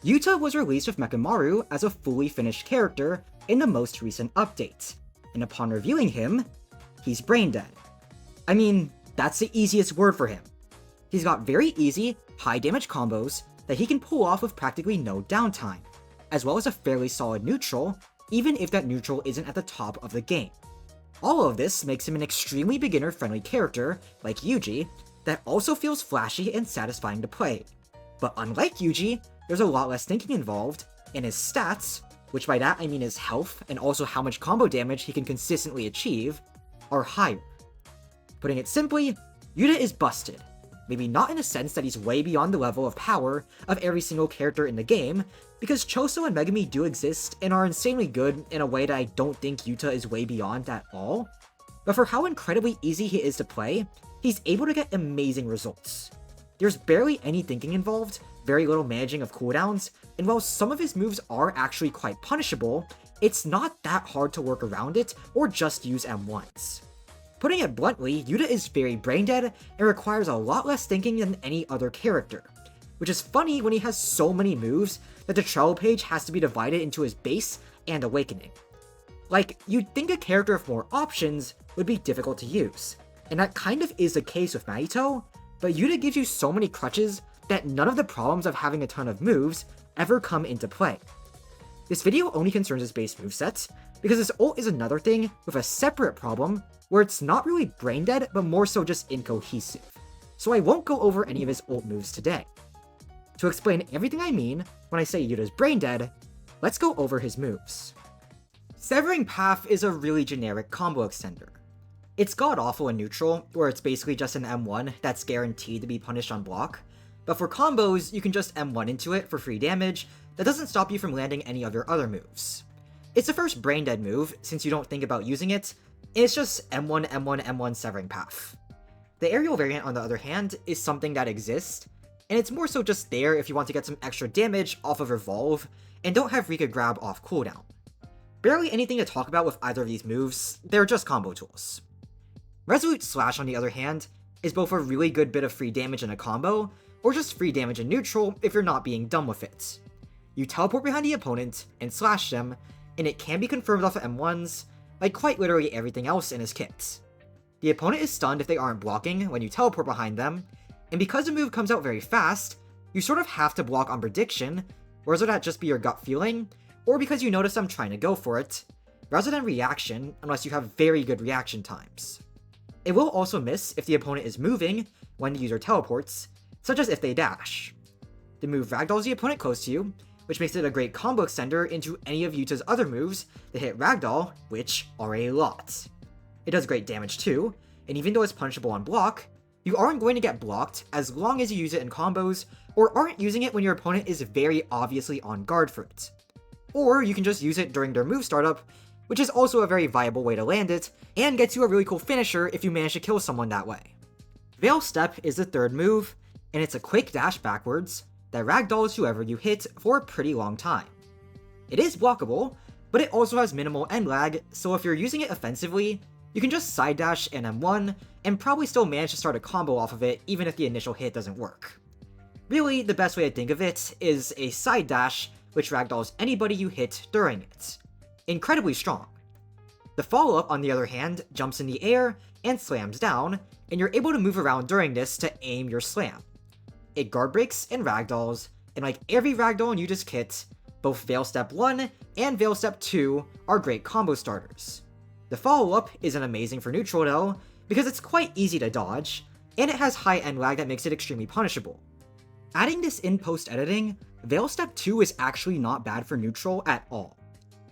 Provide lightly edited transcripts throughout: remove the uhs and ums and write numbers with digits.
Yuta was released with Mechamaru as a fully finished character in the most recent update, and upon reviewing him, he's brain dead. I mean, that's the easiest word for him. He's got very easy, high damage combos that he can pull off with practically no downtime, as well as a fairly solid neutral, even if that neutral isn't at the top of the game. All of this makes him an extremely beginner-friendly character, like Yuji, that also feels flashy and satisfying to play. But unlike Yuji, there's a lot less thinking involved, and his stats, which by that I mean his health and also how much combo damage he can consistently achieve, are higher. Putting it simply, Yuta is busted. Maybe not in a sense that he's way beyond the level of power of every single character in the game, because Choso and Megumi do exist and are insanely good in a way that I don't think Yuta is way beyond at all, but for how incredibly easy he is to play, he's able to get amazing results. There's barely any thinking involved, very little managing of cooldowns, and while some of his moves are actually quite punishable, it's not that hard to work around it or just use M1s. Putting it bluntly, Yuta is very brain dead and requires a lot less thinking than any other character, which is funny when he has so many moves that the Trello page has to be divided into his base and awakening. Like, you'd think a character with more options would be difficult to use, and that kind of is the case with Mahito, but Yuta gives you so many crutches that none of the problems of having a ton of moves ever come into play. This video only concerns his base movesets, because his ult is another thing with a separate problem where it's not really brain dead, but more so just incohesive, so I won't go over any of his ult moves today. To explain everything I mean when I say Yuta's brain dead, let's go over his moves. Severing Path is a really generic combo extender. It's god-awful in neutral, where it's basically just an M1 that's guaranteed to be punished on block, but for combos, you can just M1 into it for free damage that doesn't stop you from landing any of your other moves. It's the first brain dead move, since you don't think about using it, and it's just M1, M1, M1 Severing Path. The aerial variant, on the other hand, is something that exists, and it's more so just there if you want to get some extra damage off of Revolve, and don't have Rika Grab off cooldown. Barely anything to talk about with either of these moves, they're just combo tools. Resolute Slash, on the other hand, is both a really good bit of free damage in a combo, or just free damage in neutral if you're not being dumb with it. You teleport behind the opponent and slash them, and it can be confirmed off of M1s, like quite literally everything else in his kit. The opponent is stunned if they aren't blocking when you teleport behind them, and because the move comes out very fast, you sort of have to block on prediction, whether that just be your gut feeling, or because you notice them trying to go for it, rather than reaction unless you have very good reaction times. It will also miss if the opponent is moving when the user teleports, such as if they dash. The move ragdolls the opponent close to you, which makes it a great combo extender into any of Yuta's other moves that hit ragdoll, which are a lot. It does great damage too, and even though it's punishable on block, you aren't going to get blocked as long as you use it in combos, or aren't using it when your opponent is very obviously on guard for it. Or you can just use it during their move startup, which is also a very viable way to land it, and gets you a really cool finisher if you manage to kill someone that way. Veilstep is the third move, and it's a quick dash backwards that ragdolls whoever you hit for a pretty long time. It is blockable, but it also has minimal end lag, so if you're using it offensively, you can just side dash and M1, and probably still manage to start a combo off of it even if the initial hit doesn't work. Really, the best way to think of it is a side dash which ragdolls anybody you hit during it. Incredibly strong. The follow-up, on the other hand, jumps in the air and slams down, and you're able to move around during this to aim your slam. It guard breaks and ragdolls, and like every ragdoll in Yuta's kit, both Veilstep 1 and Veilstep 2 are great combo starters. The follow-up isn't amazing for neutral though, because it's quite easy to dodge, and it has high end lag that makes it extremely punishable. Adding this in post-editing, Veilstep 2 is actually not bad for neutral at all.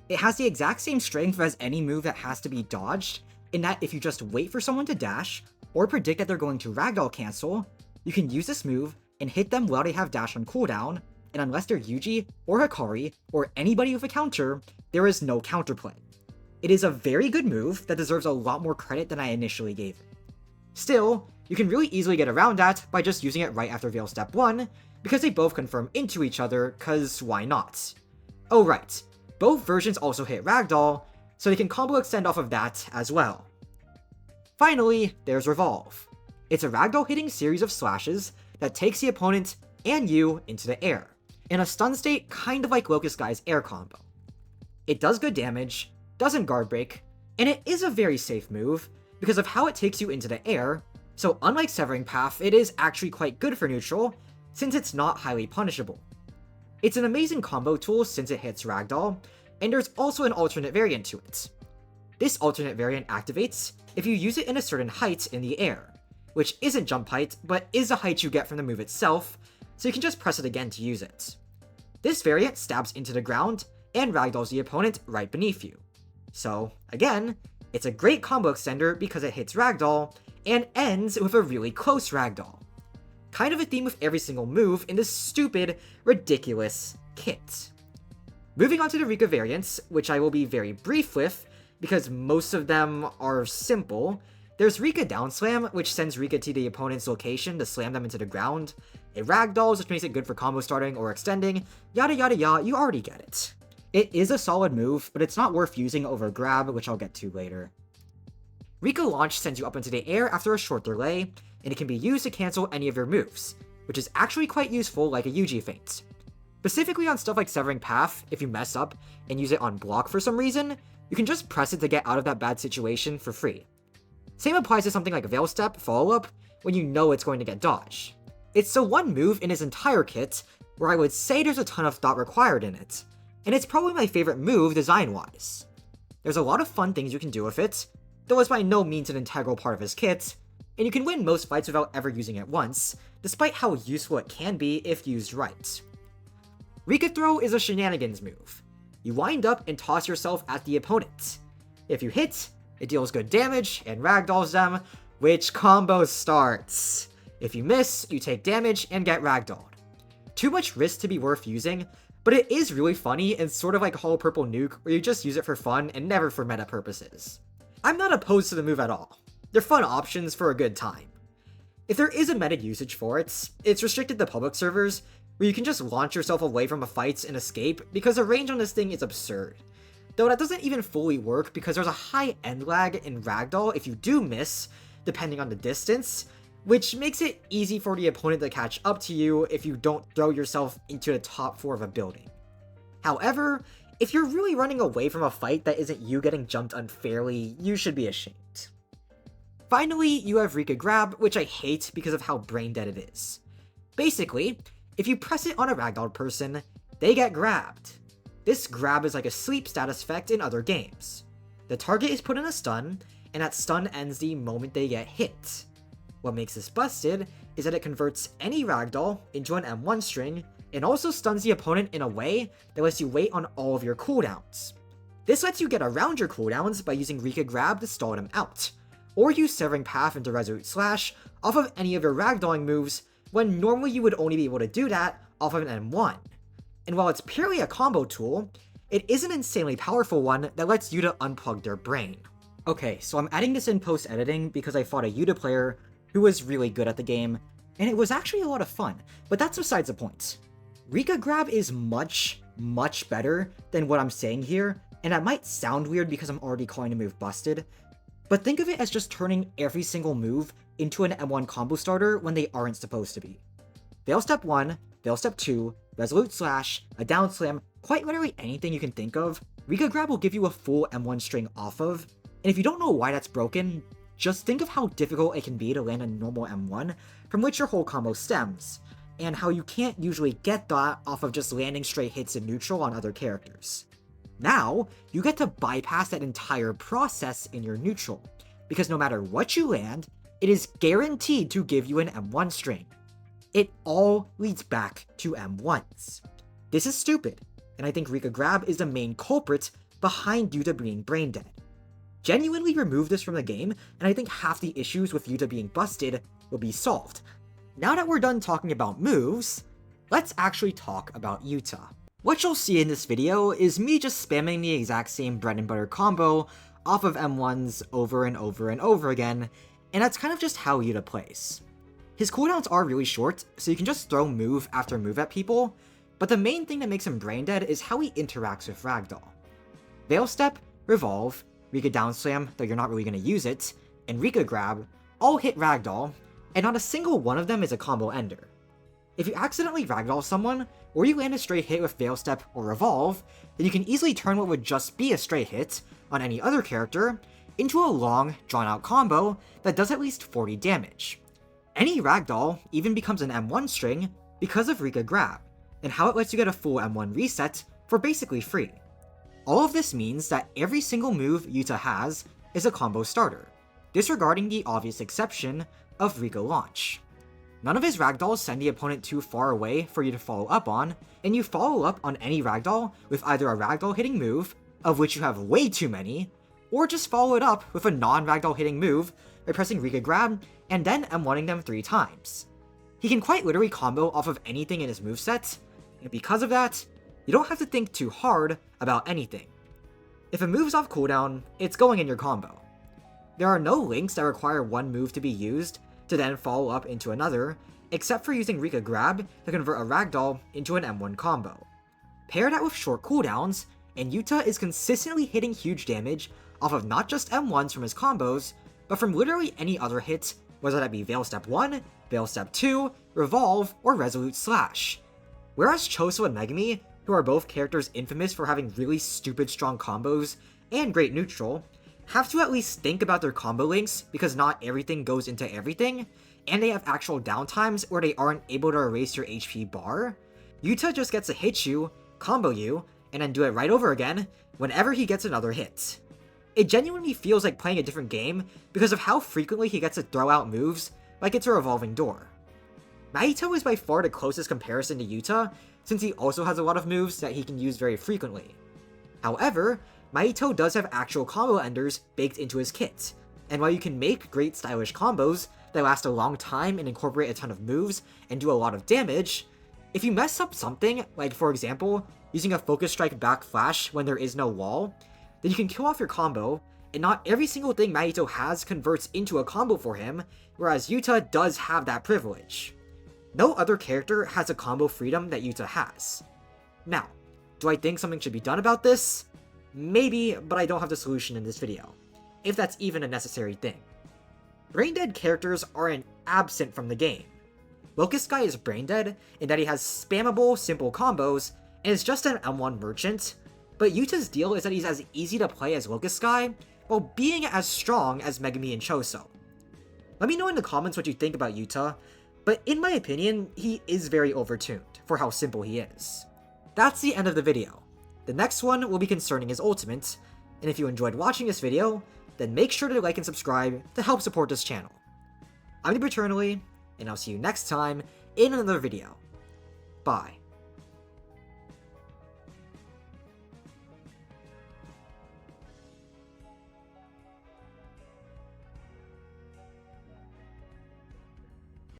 It has the exact same strength as any move that has to be dodged, in that if you just wait for someone to dash, or predict that they're going to ragdoll cancel, you can use this move and hit them while they have dash on cooldown, and unless they're Yuji or Hikari or anybody with a counter, there is no counterplay. It is a very good move that deserves a lot more credit than I initially gave it. Still, you can really easily get around that by just using it right after Veilstep 1, because they both confirm into each other, cause why not? Oh right, both versions also hit ragdoll, so they can combo extend off of that as well. Finally, there's Revolve. It's a ragdoll hitting series of slashes that takes the opponent and you into the air. in a stun state kind of like Locust Guy's air combo. It does good damage, doesn't guard break, and it is a very safe move because of how it takes you into the air, so unlike Severing Path, it is actually quite good for neutral since it's not highly punishable. It's an amazing combo tool since it hits ragdoll, and there's also an alternate variant to it. This alternate variant activates if you use it in a certain height in the air, which isn't jump height, but is a height you get from the move itself, so you can just press it again to use it. This variant stabs into the ground and ragdolls the opponent right beneath you. So, again, it's a great combo extender because it hits ragdoll and ends with a really close ragdoll. Kind of a theme with every single move in this stupid, ridiculous kit. Moving on to the Rika variants, which I will be very brief with, because most of them are simple. There's Rika Downslam, which sends Rika to the opponent's location to slam them into the ground. It ragdolls, which makes it good for combo starting or extending. Yada yada yada, you already get it. It is a solid move, but it's not worth using over grab, which I'll get to later. Rika Launch sends you up into the air after a short delay, and it can be used to cancel any of your moves, which is actually quite useful like a Yuji feint. Specifically on stuff like Severing Path, if you mess up and use it on block for some reason, you can just press it to get out of that bad situation for free. Same applies to something like Veilstep follow-up when you know it's going to get dodged. It's the one move in his entire kit where I would say there's a ton of thought required in it, and it's probably my favorite move design-wise. There's a lot of fun things you can do with it, though it's by no means an integral part of his kit, and you can win most fights without ever using it once, despite how useful it can be if used right. Rika Throw is a shenanigans move. You wind up and toss yourself at the opponent. If you hit, it deals good damage and ragdolls them, which combo starts. If you miss, you take damage and get ragdolled. Too much risk to be worth using, but it is really funny and sort of like Hollow Purple Nuke where you just use it for fun and never for meta purposes. I'm not opposed to the move at all. They're fun options for a good time. If there is a meta usage for it, it's restricted to public servers, where you can just launch yourself away from a fight and escape because the range on this thing is absurd. Though that doesn't even fully work because there's a high end lag in ragdoll if you do miss, depending on the distance, which makes it easy for the opponent to catch up to you if you don't throw yourself into the top floor of a building. However, if you're really running away from a fight that isn't you getting jumped unfairly, you should be ashamed. Finally, you have Rika Grab, which I hate because of how brain dead it is. Basically, if you press it on a ragdoll person, they get grabbed. This grab is like a sleep status effect in other games. The target is put in a stun, and that stun ends the moment they get hit. What makes this busted is that it converts any ragdoll into an M1 string, and also stuns the opponent in a way that lets you wait on all of your cooldowns. This lets you get around your cooldowns by using Rika Grab to stall them out, or use Severing Path into Resolute Slash off of any of your ragdolling moves when normally you would only be able to do that off of an M1. And while it's purely a combo tool, it is an insanely powerful one that lets Yuta unplug their brain. Okay, so I'm adding this in post-editing because I fought a Yuta player who was really good at the game, and it was actually a lot of fun, but that's besides the point. Rika Grab is much, much better than what I'm saying here, and that might sound weird because I'm already calling the move busted, but think of it as just turning every single move into an M1 combo starter when they aren't supposed to be. Veilstep 1, Veilstep 2, Resolute Slash, a Downslam, quite literally anything you can think of, Rika Grab will give you a full M1 string off of, and if you don't know why that's broken, just think of how difficult it can be to land a normal M1 from which your whole combo stems, and how you can't usually get that off of just landing straight hits in neutral on other characters. Now, you get to bypass that entire process in your neutral, because no matter what you land, it is guaranteed to give you an M1 string. It all leads back to M1s. This is stupid, and I think Rika Grab is the main culprit behind Yuta being brain dead. Genuinely remove this from the game, and I think half the issues with Yuta being busted will be solved. Now that we're done talking about moves, let's actually talk about Yuta. What you'll see in this video is me just spamming the exact same bread and butter combo off of M1s over and over and over again, and that's kind of just how Yuta plays. His cooldowns are really short, so you can just throw move after move at people, but the main thing that makes him brain dead is how he interacts with ragdoll. Veilstep, Revolve, Rika Downslam, though you're not really going to use it, and Rika Grab all hit ragdoll, and not a single one of them is a combo ender. If you accidentally ragdoll someone, or you land a straight hit with Veilstep or Revolve, then you can easily turn what would just be a straight hit on any other character into a long, drawn-out combo that does at least 40 damage. Any ragdoll even becomes an M1 string because of Rika Grab, and how it lets you get a full M1 reset for basically free. All of this means that every single move Yuta has is a combo starter, disregarding the obvious exception of Rika Launch. None of his ragdolls send the opponent too far away for you to follow up on, and you follow up on any ragdoll with either a ragdoll hitting move, of which you have way too many, or just follow it up with a non-ragdoll hitting move by pressing Rika Grab and then M1ing them 3 times. He can quite literally combo off of anything in his moveset, and because of that, you don't have to think too hard about anything. If a move's off cooldown, it's going in your combo. There are no links that require one move to be used to then follow up into another, except for using Rika Grab to convert a ragdoll into an M1 combo. Pair that with short cooldowns, and Yuta is consistently hitting huge damage off of not just M1s from his combos, but from literally any other hit, whether that be Veilstep 1, Veilstep 2, Revolve, or Resolute Slash. Whereas Choso and Megumi, who are both characters infamous for having really stupid strong combos and great neutral, have to at least think about their combo links because not everything goes into everything, and they have actual downtimes where they aren't able to erase your HP bar, Yuta just gets to hit you, combo you, and then do it right over again whenever he gets another hit. It genuinely feels like playing a different game because of how frequently he gets to throw out moves like it's a revolving door. Mahito is by far the closest comparison to Yuta, since he also has a lot of moves that he can use very frequently. However, Mahito does have actual combo enders baked into his kit, and while you can make great stylish combos that last a long time and incorporate a ton of moves and do a lot of damage, if you mess up something, like for example, using a focus strike back flash when there is no wall, then you can kill off your combo, and not every single thing Mahito has converts into a combo for him, whereas Yuta does have that privilege. No other character has a combo freedom that Yuta has. Now, do I think something should be done about this? Maybe, but I don't have the solution in this video, if that's even a necessary thing. Braindead characters aren't absent from the game. Locust Guy is braindead in that he has spammable, simple combos, and is just an M1 merchant, but Yuta's deal is that he's as easy to play as Locust Guy, while being as strong as Megumi and Choso. Let me know in the comments what you think about Yuta, but in my opinion, he is very overtuned for how simple he is. That's the end of the video. The next one will be concerning his ultimate, and if you enjoyed watching this video, then make sure to like and subscribe to help support this channel. I'm Eternally, and I'll see you next time in another video. Bye.